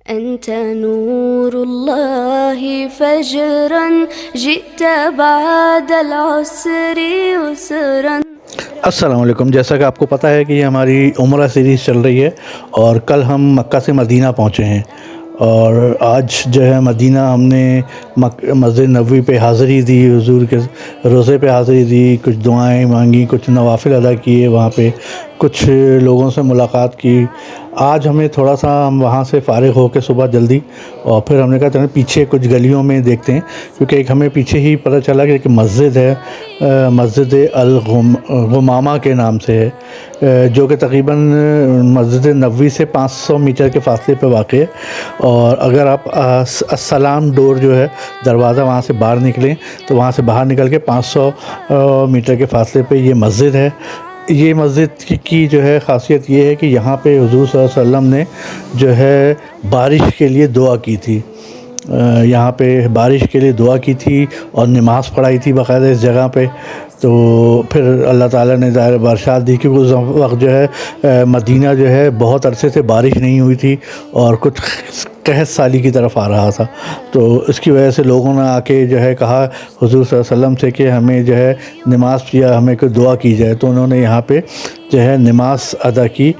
أنت نور الله فجرا جئت بعد العسر يسرا. السلام علیکم. جیسا کہ آپ کو پتہ ہے کہ یہ ہماری عمرہ سیریز چل رہی ہے اور کل ہم مکہ سے مدینہ پہنچے ہیں اور آج جو ہے مدینہ ہم نے مسجد نبوی پہ حاضری دی، حضور کے روضے پہ حاضری دی، کچھ دعائیں مانگی، کچھ نوافل ادا کیے، وہاں پہ کچھ لوگوں سے ملاقات کی. آج ہمیں تھوڑا سا ہم وہاں سے فارغ ہو کے صبح جلدی اور پھر ہم نے کہا چلیں پیچھے کچھ گلیوں میں دیکھتے ہیں، کیونکہ ایک ہمیں پیچھے ہی پتہ چلا کہ ایک مسجد ہے، مسجد الغمامہ کے نام سے ہے، جو کہ تقریباً مسجد نبوی سے 500 میٹر کے فاصلے پہ واقع ہے. اور اگر آپ السلام ڈور جو ہے دروازہ وہاں سے باہر نکلیں تو وہاں سے باہر نکل کے 500 میٹر کے فاصلے پہ یہ مسجد ہے. یہ مسجد کی جو ہے خاصیت یہ ہے کہ یہاں پہ حضور صلی اللہ علیہ وسلم نے جو ہے بارش کے لیے دعا کی تھی، یہاں پہ بارش کے لیے دعا کی تھی اور نماز پڑھائی تھی باقاعدہ اس جگہ پہ. تو پھر اللہ تعالیٰ نے ظاہر برسات دی، کیونکہ اس وقت جو ہے مدینہ جو ہے بہت عرصے سے بارش نہیں ہوئی تھی اور کچھ قحط سالی کی طرف آ رہا تھا. تو اس کی وجہ سے لوگوں نے آ کے جو ہے کہا حضور صلی اللہ علیہ وسلم سے کہ ہمیں جو ہے نماز یا ہمیں کوئی دعا کی جائے. تو انہوں نے یہاں پہ جو ہے نماز ادا کی،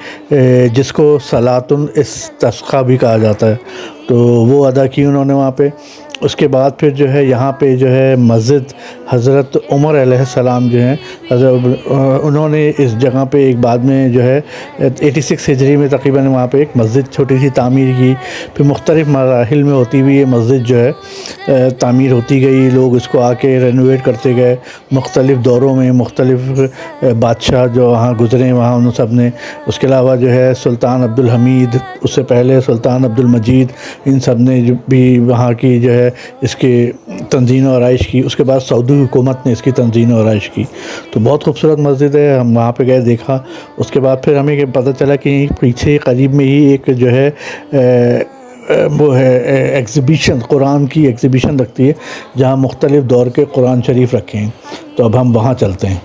جس کو صلاۃ الاستسقاء بھی کہا جاتا ہے. تو وہ ادا کی انہوں نے وہاں پہ. اس کے بعد پھر جو ہے یہاں پہ جو ہے مسجد حضرت عمر علیہ السلام جو ہیں انہوں نے اس جگہ پہ ایک بعد میں جو ہے 86 ہجری میں تقریباً وہاں پہ ایک مسجد چھوٹی سی تعمیر کی. پھر مختلف مراحل میں ہوتی ہوئی یہ مسجد جو ہے تعمیر ہوتی گئی، لوگ اس کو آ کے رینوویٹ کرتے گئے مختلف دوروں میں، مختلف بادشاہ جو وہاں گزرے وہاں ان سب نے. اس کے علاوہ جو ہے سلطان عبدالحمید، اس سے پہلے سلطان عبدالمجید، ان سب نے بھی وہاں کی جو ہے اس کے تنظیم و آرائش کی. اس کے بعد سعودی حکومت نے اس کی تنظیم و آرائش کی. تو بہت خوبصورت مسجد ہے. ہم وہاں پہ گئے، دیکھا. اس کے بعد پھر ہمیں پتہ چلا کہ پیچھے قریب میں ہی ایک جو ہے وہ ہے ایگزیبیشن، قرآن کی ایگزیبیشن لگتی ہے جہاں مختلف دور کے قرآن شریف رکھے ہیں. تو اب ہم وہاں چلتے ہیں.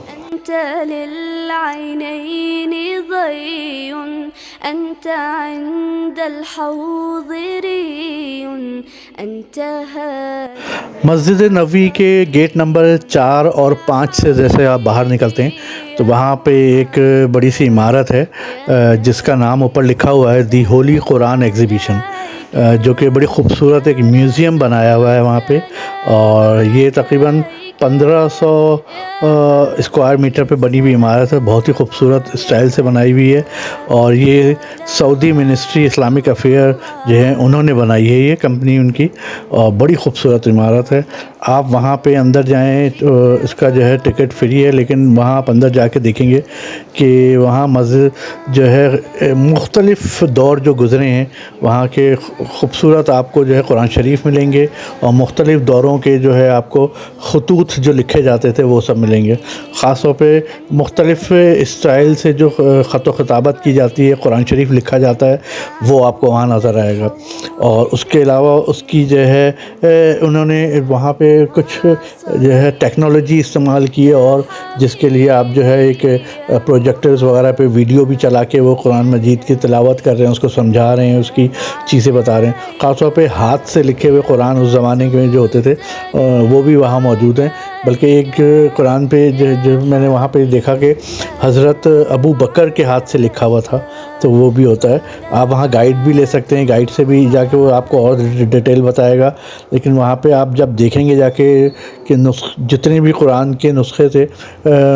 أنت عند الحوض ري أنت مسجد نبوی کے گیٹ نمبر 4 اور 5 سے جیسے آپ باہر نکلتے ہیں تو وہاں پہ ایک بڑی سی عمارت ہے جس کا نام اوپر لکھا ہوا ہے دی ہولی قرآن ایگزیبیشن، جو کہ بڑی خوبصورت ایک میوزیم بنایا ہوا ہے وہاں پہ. اور یہ تقریباً 1500 اسکوائر میٹر پہ بنی ہوئی عمارت ہے، بہت ہی خوبصورت اسٹائل سے بنائی ہوئی ہے. اور یہ سعودی منسٹری اسلامک افیئر جو ہے انہوں نے بنائی ہے یہ کمپنی ان کی، اور بڑی خوبصورت عمارت ہے. آپ وہاں پہ اندر جائیں تو اس کا جو ہے ٹکٹ فری ہے، لیکن وہاں آپ اندر جا کے دیکھیں گے کہ وہاں مسجد جو ہے مختلف دور جو گزرے ہیں وہاں کے خوبصورت آپ کو جو ہے قرآن شریف ملیں گے، اور مختلف دوروں کے جو ہے آپ کو خطوط جو لکھے جاتے تھے وہ سب ملیں گے. خاص طور پہ مختلف اسٹائل سے جو خط و خطابت کی جاتی ہے، قرآن شریف لکھا جاتا ہے، وہ آپ کو وہاں نظر آئے گا. اور اس کے علاوہ اس کی جو ہے انہوں نے وہاں پہ کچھ جو ہے ٹیکنالوجی استعمال کی ہے، اور جس کے لیے آپ جو ہے ایک پروجیکٹرز وغیرہ پہ ویڈیو بھی چلا کے وہ قرآن مجید کی تلاوت کر رہے ہیں، اس کو سمجھا رہے ہیں، اس کی چیزیں بتا رہے ہیں. خاص طور پہ ہاتھ سے لکھے ہوئے قرآن اس زمانے کے جو ہوتے تھے وہ بھی وہاں موجود ہیں. بلکہ ایک قرآن پہ جو میں نے وہاں پہ دیکھا کہ حضرت ابو بکر کے ہاتھ سے لکھا ہوا تھا، تو وہ بھی ہوتا ہے. آپ وہاں گائیڈ بھی لے سکتے ہیں، گائیڈ سے بھی جا کے وہ آپ کو اور ڈیٹیل بتائے گا. لیکن وہاں پہ آپ جب دیکھیں گے جا کے کہ جتنے بھی قرآن کے نسخے تھے،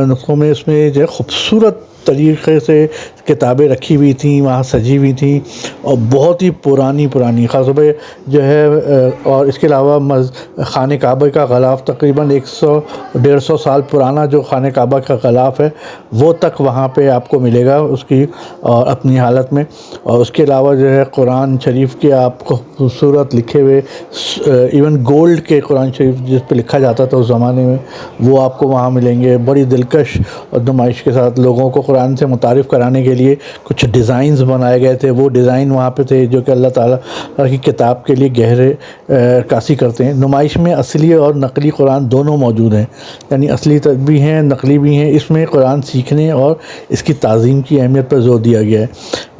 نسخوں میں اس میں جو ہے خوبصورت طریقے سے کتابیں رکھی ہوئی تھیں، وہاں سجی ہوئی تھیں، اور بہت ہی پرانی خاص طور پہ جو ہے. اور اس کے علاوہ خانہ کعبہ کا غلاف تقریباً 100-150 سال پرانا جو خانہ کعبہ کا غلاف ہے وہ تک وہاں پہ آپ کو ملے گا اس کی اور اپنی حالت میں. اور اس کے علاوہ جو ہے قرآن شریف کے آپ کو خوبصورت لکھے ہوئے ایون گولڈ کے قرآن شریف جس پہ لکھا جاتا تھا اس زمانے میں، وہ آپ کو وہاں ملیں گے. بڑی دلکش اور نمائش کے ساتھ لوگوں کو قرآن قرآن سے متعارف کرانے کے لیے کچھ ڈیزائنز بنائے گئے تھے. وہ ڈیزائن وہاں پہ تھے جو کہ اللہ تعالیٰ کی کتاب کے لیے گہرے عکاسی کرتے ہیں. نمائش میں اصلی اور نقلی قرآن دونوں موجود ہیں, یعنی اصلی بھی ہیں نقلی بھی ہیں. اس میں قرآن سیکھنے اور اس کی تعظیم کی اہمیت پر زور دیا گیا ہے.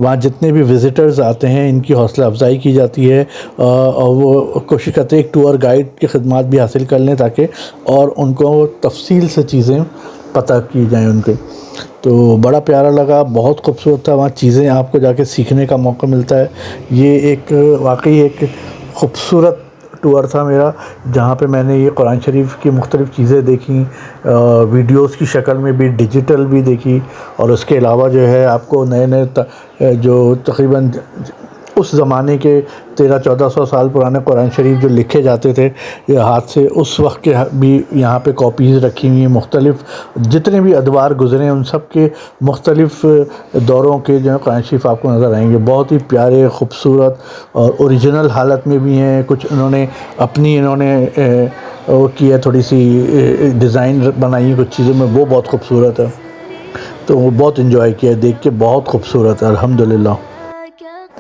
وہاں جتنے بھی وزٹرز آتے ہیں ان کی حوصلہ افزائی کی جاتی ہے, اور وہ کوشش کرتے ہیں ایک ٹور گائیڈ کی خدمات بھی حاصل کر لیں تاکہ اور ان کو تفصیل سے چیزیں پتہ کی جائیں ان کے. تو بڑا پیارا لگا, بہت خوبصورت تھا. وہاں چیزیں آپ کو جا کے سیکھنے کا موقع ملتا ہے. یہ ایک واقعی ایک خوبصورت ٹور تھا میرا, جہاں پہ میں نے یہ قرآن شریف کی مختلف چیزیں دیکھیں, ویڈیوز کی شکل میں بھی, ڈیجیٹل بھی دیکھی, اور اس کے علاوہ جو ہے آپ کو نئے نئے جو تقریباً اس زمانے کے 1300-1400 سال پرانے قرآن شریف جو لکھے جاتے تھے یہ ہاتھ سے, اس وقت کے بھی یہاں پہ کاپیز رکھی ہوئی ہیں. مختلف جتنے بھی ادوار گزرے ہیں ان سب کے مختلف دوروں کے جو ہے قرآن شریف آپ کو نظر آئیں گے. بہت ہی پیارے, خوبصورت اور اوریجنل حالت میں بھی ہیں. کچھ انہوں نے وہ کی ہے, تھوڑی سی ڈیزائن بنائی ہے کچھ چیزوں میں, وہ بہت خوبصورت ہے. تو وہ بہت انجوائے کیا, دیکھ کے بہت خوبصورت ہے الحمدللہ.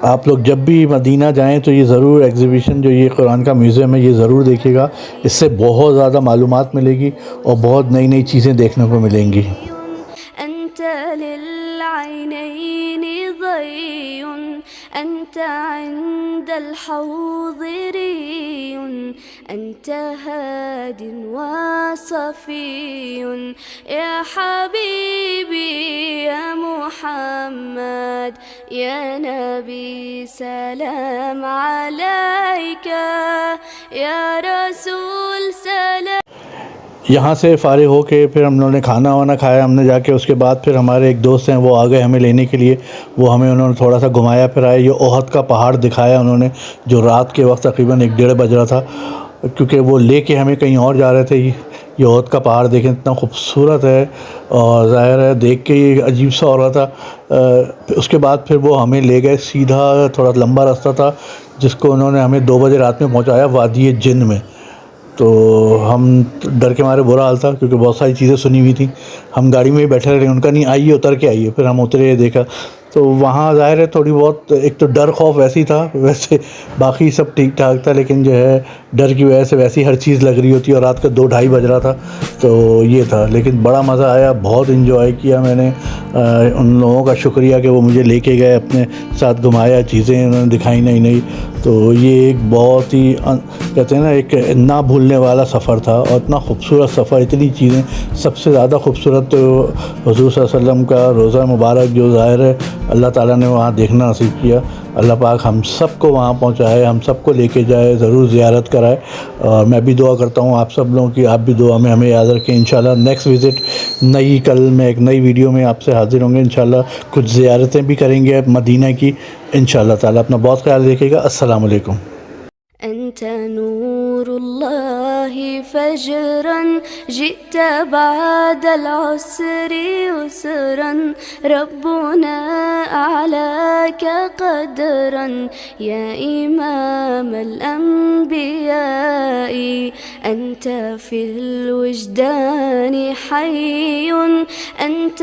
آپ لوگ جب بھی مدینہ جائیں تو یہ ضرور ایگزیبیشن جو یہ قرآن کا میوزیم ہے یہ ضرور دیکھیے گا. اس سے بہت زیادہ معلومات ملے گی اور بہت نئی نئی چیزیں دیکھنے کو ملیں گی. أنت للعينين ضي أنت عند الحوض ري أنت هاد وصفي يا حبيبي يا محمد يا نبي سلام عليك يا رسول سلام. یہاں سے فارغ ہو کے پھر ہم لوگوں نے کھانا وانا کھایا ہم نے جا کے. اس کے بعد پھر ہمارے ایک دوست ہیں وہ آ گئے ہمیں لینے کے لیے. وہ انہوں نے تھوڑا سا گھمایا پھرایا, یہ احد کا پہاڑ دکھایا انہوں نے, جو رات کے وقت تقریباً 1-1:30 بج رہا تھا, کیونکہ وہ لے کے ہمیں کہیں اور جا رہے تھے. یہ احد کا پہاڑ دیکھیں اتنا خوبصورت ہے, اور ظاہر ہے دیکھ کے یہ عجیب سا ہو رہا تھا. اس کے بعد پھر وہ ہمیں لے گئے سیدھا, تھوڑا لمبا راستہ تھا جس کو انہوں نے ہمیں 2 بجے رات میں پہنچایا وادی جن میں. تو ہم ڈر کے مارے برا حال تھا کیونکہ بہت ساری چیزیں سنی ہوئی تھیں. ہم گاڑی میں ہی بیٹھے رہے, ان کا نہیں آئیے اتر کے آئیے. پھر ہم اترے, دیکھا تو وہاں ظاہر ہے تھوڑی بہت ایک تو ڈر خوف ویسی تھا, ویسے باقی سب ٹھیک ٹھاک تھا, لیکن جو ہے ڈر کی وجہ سے ویسی ہر چیز لگ رہی ہوتی ہے. اور رات کا 2-2:30 بج رہا تھا, تو یہ تھا. لیکن بڑا مزہ آیا, بہت انجوائے کیا میں نے. ان لوگوں کا شکریہ کہ وہ مجھے لے کے گئے, اپنے ساتھ گھمایا, چیزیں انہوں نے دکھائی نئی نئی. تو یہ ایک بہت ہی کہتے ہیں نا ایک نہ بھولنے والا سفر تھا, اور اتنا خوبصورت سفر, اتنی چیزیں. سب سے زیادہ خوبصورت تو حضور صلی اللہ علیہ وسلم کا روضہ مبارک جو ظاہر ہے اللہ تعالیٰ نے وہاں دیکھنا نصیب کیا. اللہ پاک ہم سب کو وہاں پہنچائے, ہم سب کو لے کے جائے, ضرور زیارت کرائے. اور میں بھی دعا کرتا ہوں آپ سب لوگوں کی, آپ بھی دعا میں ہمیں یاد رکھیں. انشاءاللہ نیکسٹ وزٹ کل میں ایک نئی ویڈیو میں آپ سے حاضر ہوں گے انشاءاللہ. کچھ زیارتیں بھی کریں گے مدینہ کی انشاءاللہ تعالیٰ. اپنا بہت خیال رکھیے گا. السلام علیکم. أنت نور الله فجرا جئت بعد العسر يسرا ربنا أعلاك قدرا يا إمام الأنبياء أنت في الوجدان حي أنت